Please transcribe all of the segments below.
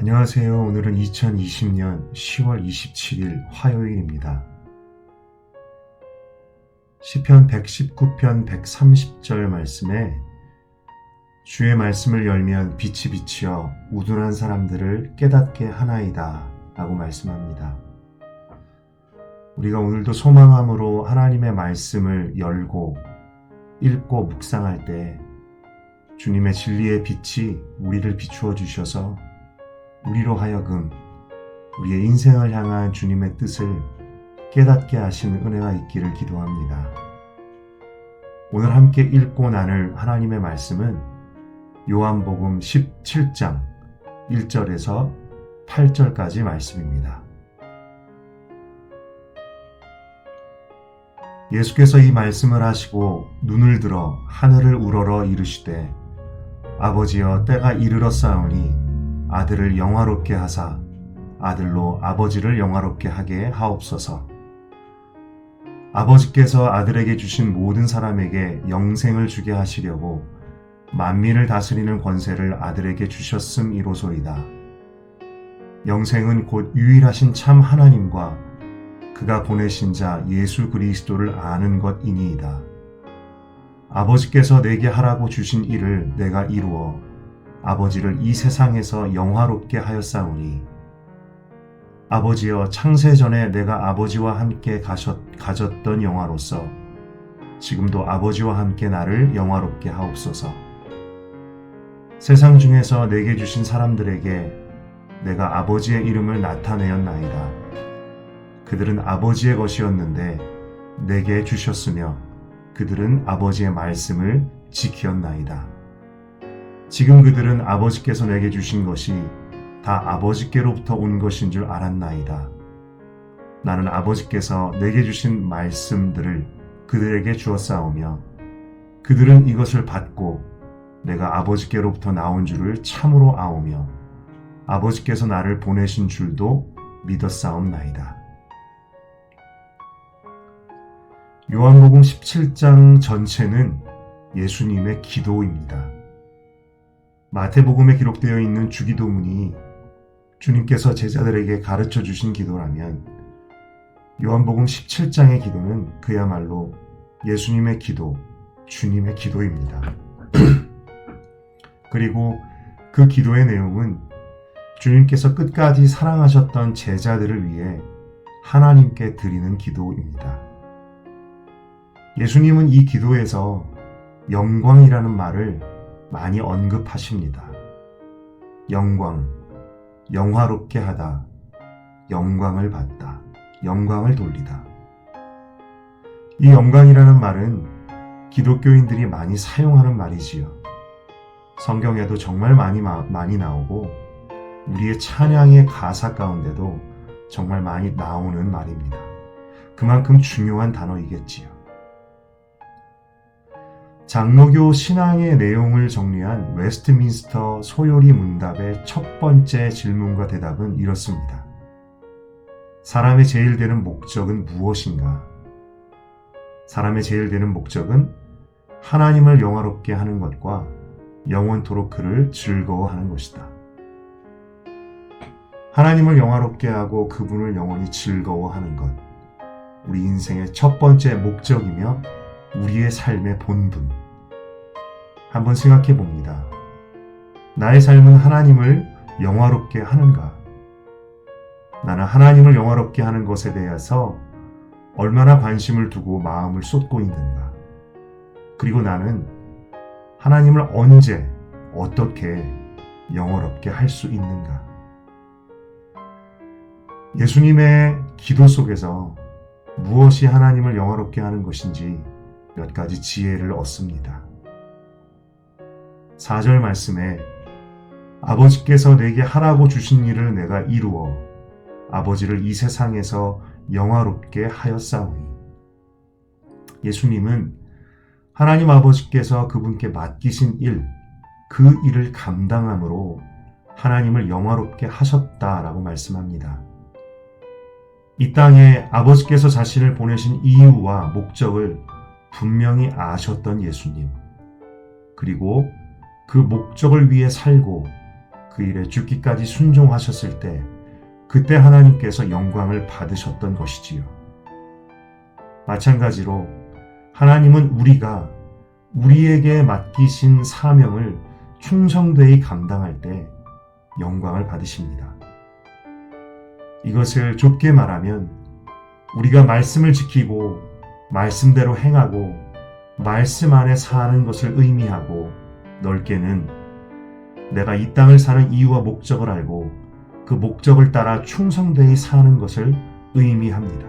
안녕하세요. 오늘은 2020년 10월 27일 화요일입니다. 시편 119편 130절 말씀에 주의 말씀을 열면 빛이 비치어 우둔한 사람들을 깨닫게 하나이다 라고 말씀합니다. 우리가 오늘도 소망함으로 하나님의 말씀을 열고 읽고 묵상할 때 주님의 진리의 빛이 우리를 비추어 주셔서 우리로 하여금 우리의 인생을 향한 주님의 뜻을 깨닫게 하시는 은혜가 있기를 기도합니다. 오늘 함께 읽고 나눌 하나님의 말씀은 요한복음 17장 1절에서 8절까지 말씀입니다. 예수께서 이 말씀을 하시고 눈을 들어 하늘을 우러러 이르시되 아버지여 때가 이르렀사오니 아들을 영화롭게 하사 아들로 아버지를 영화롭게 하게 하옵소서. 아버지께서 아들에게 주신 모든 사람에게 영생을 주게 하시려고 만민을 다스리는 권세를 아들에게 주셨음이로소이다. 영생은 곧 유일하신 참 하나님과 그가 보내신 자 예수 그리스도를 아는 것이니이다. 아버지께서 내게 하라고 주신 일을 내가 이루어 아버지를 이 세상에서 영화롭게 하였사오니 아버지여 창세전에 내가 아버지와 함께 가졌던 영화로서 지금도 아버지와 함께 나를 영화롭게 하옵소서. 세상 중에서 내게 주신 사람들에게 내가 아버지의 이름을 나타내었나이다. 그들은 아버지의 것이었는데 내게 주셨으며 그들은 아버지의 말씀을 지키었나이다. 지금 그들은 아버지께서 내게 주신 것이 다 아버지께로부터 온 것인 줄 알았나이다. 나는 아버지께서 내게 주신 말씀들을 그들에게 주었사오며 그들은 이것을 받고 내가 아버지께로부터 나온 줄을 참으로 아오며 아버지께서 나를 보내신 줄도 믿었사옵나이다. 요한복음 17장 전체는 예수님의 기도입니다. 마태복음에 기록되어 있는 주기도문이 주님께서 제자들에게 가르쳐 주신 기도라면 요한복음 17장의 기도는 그야말로 예수님의 기도, 주님의 기도입니다. 그리고 그 기도의 내용은 주님께서 끝까지 사랑하셨던 제자들을 위해 하나님께 드리는 기도입니다. 예수님은 이 기도에서 영광이라는 말을 많이 언급하십니다. 영광, 영화롭게 하다, 영광을 받다, 영광을 돌리다. 이 영광이라는 말은 기독교인들이 많이 사용하는 말이지요. 성경에도 정말 많이 나오고 우리의 찬양의 가사 가운데도 정말 많이 나오는 말입니다. 그만큼 중요한 단어이겠지요. 장로교 신앙의 내용을 정리한 웨스트민스터 소요리 문답의 첫 번째 질문과 대답은 이렇습니다. 사람의 제일 되는 목적은 무엇인가? 사람의 제일 되는 목적은 하나님을 영화롭게 하는 것과 영원토록 그를 즐거워하는 것이다. 하나님을 영화롭게 하고 그분을 영원히 즐거워하는 것, 우리 인생의 첫 번째 목적이며 우리의 삶의 본분. 한번 생각해 봅니다. 나의 삶은 하나님을 영화롭게 하는가? 나는 하나님을 영화롭게 하는 것에 대해서 얼마나 관심을 두고 마음을 쏟고 있는가? 그리고 나는 하나님을 언제, 어떻게 영화롭게 할 수 있는가? 예수님의 기도 속에서 무엇이 하나님을 영화롭게 하는 것인지 몇 가지 지혜를 얻습니다. 4절 말씀에 아버지께서 내게 하라고 주신 일을 내가 이루어 아버지를 이 세상에서 영화롭게 하였사오니. 예수님은 하나님 아버지께서 그분께 맡기신 일, 그 일을 감당함으로 하나님을 영화롭게 하셨다라고 말씀합니다. 이 땅에 아버지께서 자신을 보내신 이유와 목적을 분명히 아셨던 예수님, 그리고 그 목적을 위해 살고 그 일에 죽기까지 순종하셨을 때 그때 하나님께서 영광을 받으셨던 것이지요. 마찬가지로 하나님은 우리가 우리에게 맡기신 사명을 충성되이 감당할 때 영광을 받으십니다. 이것을 좁게 말하면 우리가 말씀을 지키고 말씀대로 행하고 말씀 안에 사는 것을 의미하고, 넓게는 내가 이 땅을 사는 이유와 목적을 알고 그 목적을 따라 충성되이 사는 것을 의미합니다.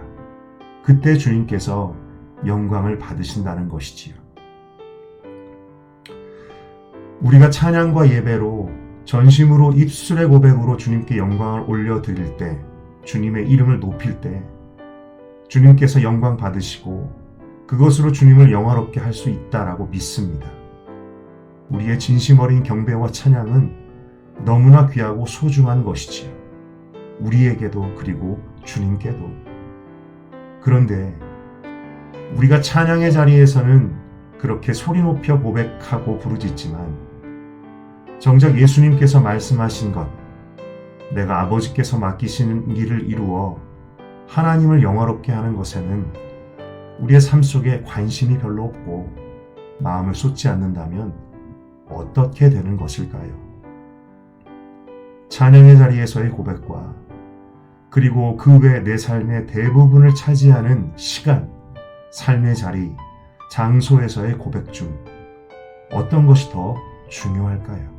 그때 주님께서 영광을 받으신다는 것이지요. 우리가 찬양과 예배로 전심으로 입술의 고백으로 주님께 영광을 올려드릴 때, 주님의 이름을 높일 때 주님께서 영광 받으시고 그것으로 주님을 영화롭게 할 수 있다라고 믿습니다. 우리의 진심 어린 경배와 찬양은 너무나 귀하고 소중한 것이지요. 우리에게도 그리고 주님께도. 그런데 우리가 찬양의 자리에서는 그렇게 소리 높여 고백하고 부르짖지만 정작 예수님께서 말씀하신 것, 내가 아버지께서 맡기시는 일을 이루어 하나님을 영화롭게 하는 것에는 우리의 삶 속에 관심이 별로 없고 마음을 쏟지 않는다면 어떻게 되는 것일까요? 찬양의 자리에서의 고백과 그리고 그 외 내 삶의 대부분을 차지하는 시간, 삶의 자리, 장소에서의 고백 중 어떤 것이 더 중요할까요?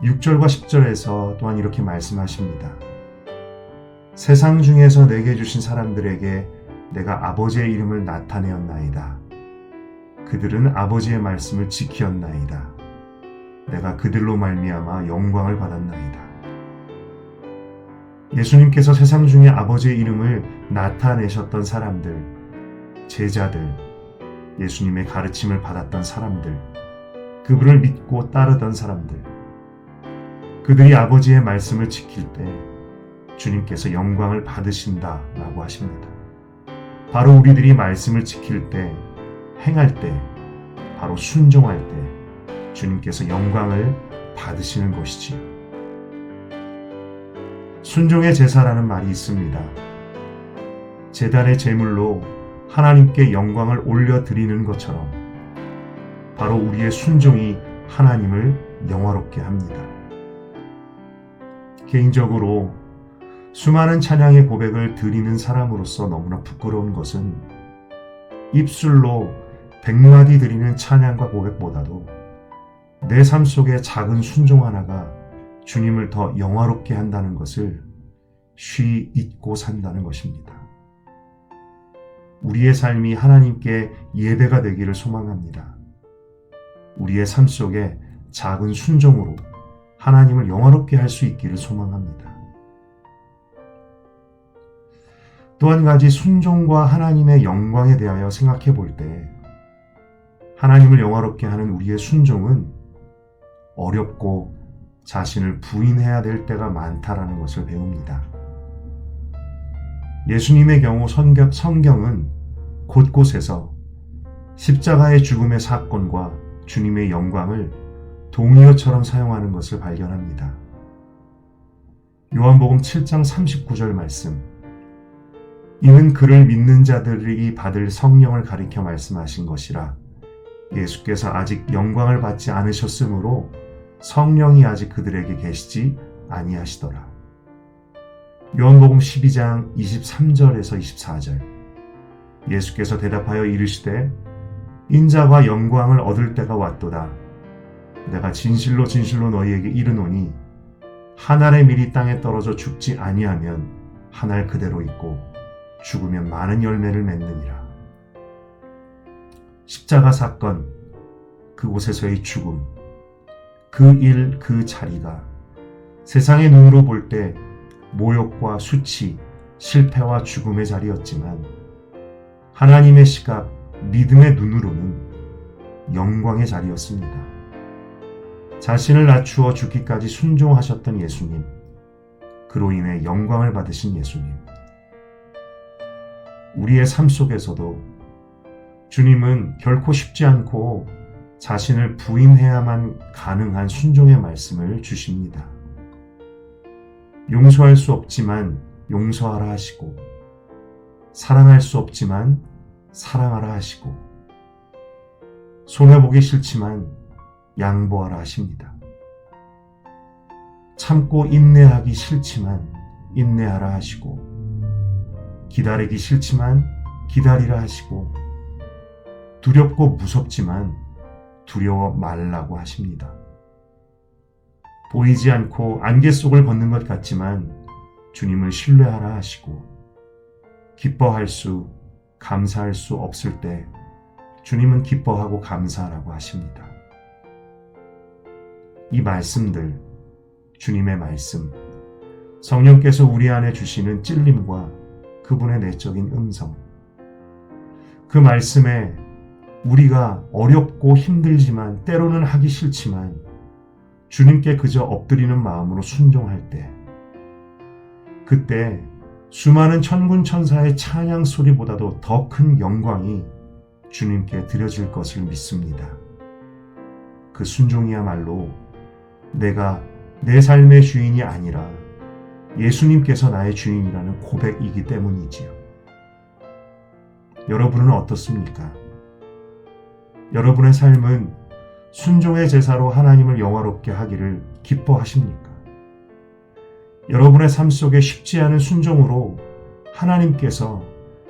6절과 10절에서 또한 이렇게 말씀하십니다. 세상 중에서 내게 주신 사람들에게 내가 아버지의 이름을 나타내었나이다. 그들은 아버지의 말씀을 지키었나이다. 내가 그들로 말미암아 영광을 받았나이다. 예수님께서 세상 중에 아버지의 이름을 나타내셨던 사람들, 제자들, 예수님의 가르침을 받았던 사람들, 그분을 믿고 따르던 사람들, 그들이 아버지의 말씀을 지킬 때 주님께서 영광을 받으신다라고 하십니다. 바로 우리들이 말씀을 지킬 때, 행할 때, 바로 순종할 때 주님께서 영광을 받으시는 것이지요. 순종의 제사라는 말이 있습니다. 제단의 제물로 하나님께 영광을 올려드리는 것처럼 바로 우리의 순종이 하나님을 영화롭게 합니다. 개인적으로 수많은 찬양의 고백을 드리는 사람으로서 너무나 부끄러운 것은 입술로 100마디 드리는 찬양과 고백보다도 내 삶 속의 작은 순종 하나가 주님을 더 영화롭게 한다는 것을 쉬 잊고 산다는 것입니다. 우리의 삶이 하나님께 예배가 되기를 소망합니다. 우리의 삶 속에 작은 순종으로 하나님을 영화롭게 할 수 있기를 소망합니다. 또 한 가지 순종과 하나님의 영광에 대하여 생각해 볼 때 하나님을 영화롭게 하는 우리의 순종은 어렵고 자신을 부인해야 될 때가 많다라는 것을 배웁니다. 예수님의 경우 성경은 곳곳에서 십자가의 죽음의 사건과 주님의 영광을 동의어처럼 사용하는 것을 발견합니다. 요한복음 7장 39절 말씀, 이는 그를 믿는 자들이 받을 성령을 가리켜 말씀하신 것이라. 예수께서 아직 영광을 받지 않으셨으므로 성령이 아직 그들에게 계시지 아니하시더라. 요한복음 12장 23절에서 24절, 예수께서 대답하여 이르시되 인자가 영광을 얻을 때가 왔도다. 내가 진실로 진실로 너희에게 이르노니 한 알의 밀이 땅에 떨어져 죽지 아니하면 한 알 그대로 있고 죽으면 많은 열매를 맺느니라. 십자가 사건, 그곳에서의 죽음, 그 일, 그 자리가 세상의 눈으로 볼 때 모욕과 수치, 실패와 죽음의 자리였지만 하나님의 시각, 믿음의 눈으로는 영광의 자리였습니다. 자신을 낮추어 죽기까지 순종하셨던 예수님, 그로 인해 영광을 받으신 예수님. 우리의 삶 속에서도 주님은 결코 쉽지 않고 자신을 부인해야만 가능한 순종의 말씀을 주십니다. 용서할 수 없지만 용서하라 하시고, 사랑할 수 없지만 사랑하라 하시고, 손해보기 싫지만 양보하라 하십니다. 참고 인내하기 싫지만 인내하라 하시고, 기다리기 싫지만 기다리라 하시고, 두렵고 무섭지만 두려워 말라고 하십니다. 보이지 않고 안개 속을 걷는 것 같지만 주님을 신뢰하라 하시고, 기뻐할 수, 감사할 수 없을 때 주님은 기뻐하고 감사하라고 하십니다. 이 말씀들, 주님의 말씀, 성령께서 우리 안에 주시는 찔림과 그분의 내적인 음성, 그 말씀에 우리가 어렵고 힘들지만 때로는 하기 싫지만 주님께 그저 엎드리는 마음으로 순종할 때, 그때 수많은 천군 천사의 찬양 소리보다도 더 큰 영광이 주님께 드려질 것을 믿습니다. 그 순종이야말로 내가 내 삶의 주인이 아니라 예수님께서 나의 주인이라는 고백이기 때문이지요. 여러분은 어떻습니까? 여러분의 삶은 순종의 제사로 하나님을 영화롭게 하기를 기뻐하십니까? 여러분의 삶 속에 쉽지 않은 순종으로 하나님께서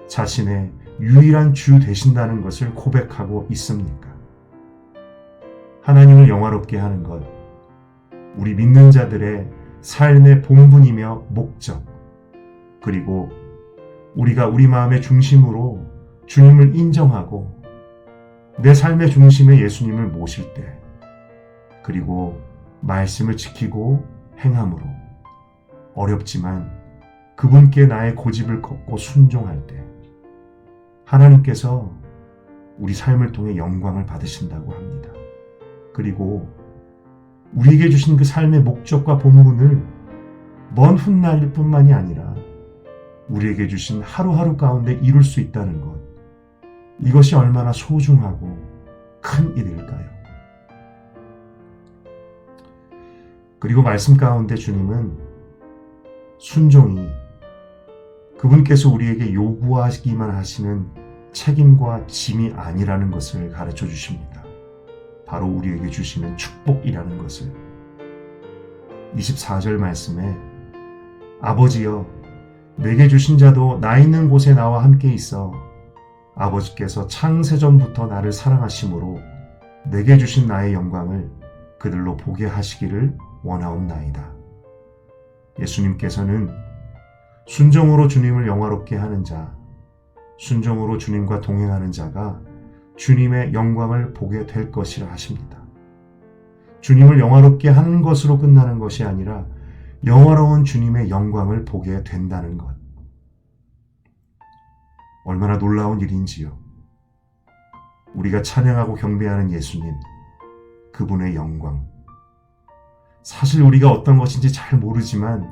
자신의 유일한 주 되신다는 것을 고백하고 있습니까? 하나님을 영화롭게 하는 것, 우리 믿는 자들의 삶의 본분이며 목적, 그리고 우리가 우리 마음의 중심으로 주님을 인정하고 내 삶의 중심에 예수님을 모실 때, 그리고 말씀을 지키고 행함으로 어렵지만 그분께 나의 고집을 걷고 순종할 때 하나님께서 우리 삶을 통해 영광을 받으신다고 합니다. 그리고 우리에게 주신 그 삶의 목적과 본분을 먼 훗날일 뿐만이 아니라 우리에게 주신 하루하루 가운데 이룰 수 있다는 것, 이것이 얼마나 소중하고 큰 일일까요? 그리고 말씀 가운데 주님은 순종이 그분께서 우리에게 요구하시기만 하시는 책임과 짐이 아니라는 것을 가르쳐 주십니다. 바로 우리에게 주시는 축복이라는 것을. 24절 말씀에 아버지여 내게 주신 자도 나 있는 곳에 나와 함께 있어 아버지께서 창세전부터 나를 사랑하심으로 내게 주신 나의 영광을 그들로 보게 하시기를 원하옵나이다. 예수님께서는 순종으로 주님을 영화롭게 하는 자, 순종으로 주님과 동행하는 자가 주님의 영광을 보게 될 것이라 하십니다. 주님을 영화롭게 하는 것으로 끝나는 것이 아니라 영화로운 주님의 영광을 보게 된다는 것. 얼마나 놀라운 일인지요. 우리가 찬양하고 경배하는 예수님, 그분의 영광. 사실 우리가 어떤 것인지 잘 모르지만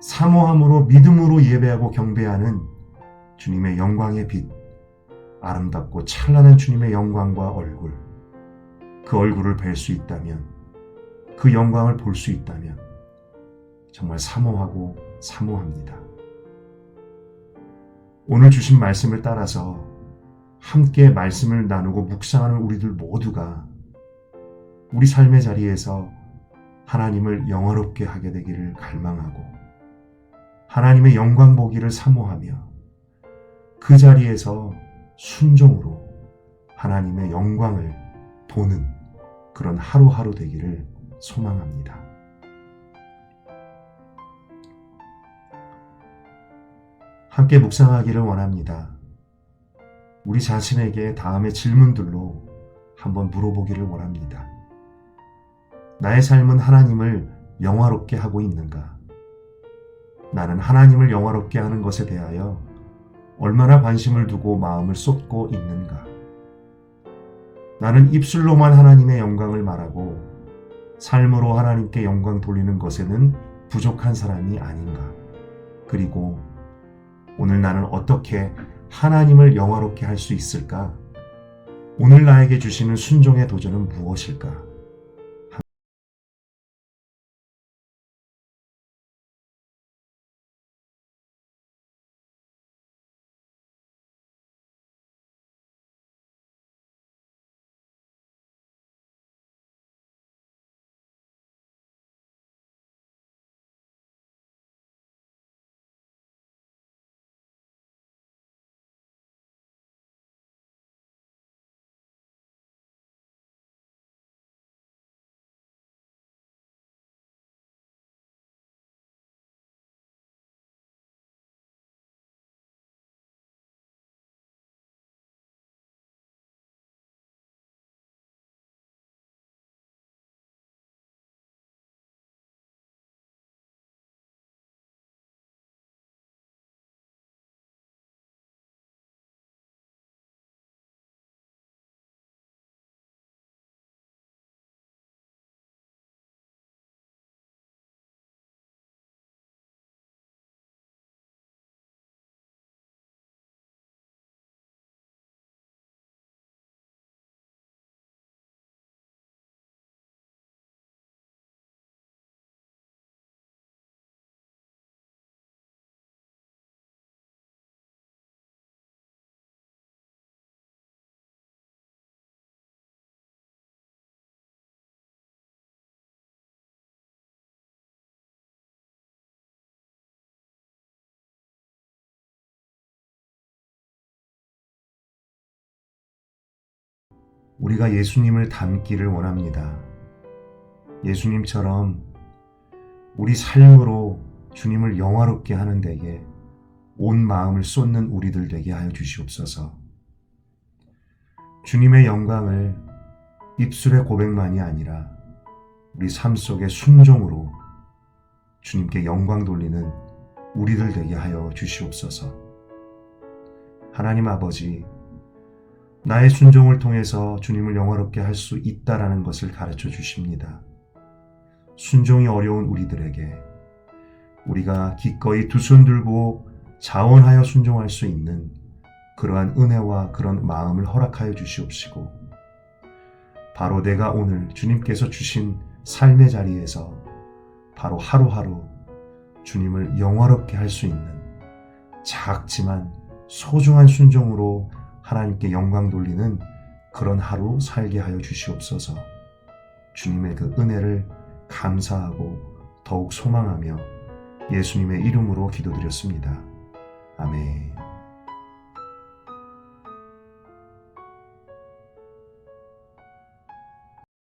사모함으로 믿음으로 예배하고 경배하는 주님의 영광의 빛, 아름답고 찬란한 주님의 영광과 얼굴, 그 얼굴을 뵐 수 있다면, 그 영광을 볼 수 있다면 정말 사모하고 사모합니다. 오늘 주신 말씀을 따라서 함께 말씀을 나누고 묵상하는 우리들 모두가 우리 삶의 자리에서 하나님을 영화롭게 하게 되기를 갈망하고 하나님의 영광 보기를 사모하며 그 자리에서 순종으로 하나님의 영광을 보는 그런 하루하루 되기를 소망합니다. 함께 묵상하기를 원합니다. 우리 자신에게 다음의 질문들로 한번 물어보기를 원합니다. 나의 삶은 하나님을 영화롭게 하고 있는가? 나는 하나님을 영화롭게 하는 것에 대하여 얼마나 관심을 두고 마음을 쏟고 있는가? 나는 입술로만 하나님의 영광을 말하고 삶으로 하나님께 영광 돌리는 것에는 부족한 사람이 아닌가? 그리고 오늘 나는 어떻게 하나님을 영화롭게 할 수 있을까? 오늘 나에게 주시는 순종의 도전은 무엇일까? 우리가 예수님을 닮기를 원합니다. 예수님처럼 우리 삶으로 주님을 영화롭게 하는 데에 온 마음을 쏟는 우리들 되게 하여 주시옵소서. 주님의 영광을 입술의 고백만이 아니라 우리 삶 속의 순종으로 주님께 영광 돌리는 우리들 되게 하여 주시옵소서. 하나님 아버지, 나의 순종을 통해서 주님을 영화롭게 할 수 있다라는 것을 가르쳐 주십니다. 순종이 어려운 우리들에게 우리가 기꺼이 두 손 들고 자원하여 순종할 수 있는 그러한 은혜와 그런 마음을 허락하여 주시옵시고, 바로 내가 오늘 주님께서 주신 삶의 자리에서 바로 하루하루 주님을 영화롭게 할 수 있는 작지만 소중한 순종으로 하나님께 영광 돌리는 그런 하루 살게 하여 주시옵소서. 주님의 그 은혜를 감사하고 더욱 소망하며 예수님의 이름으로 기도드렸습니다. 아멘.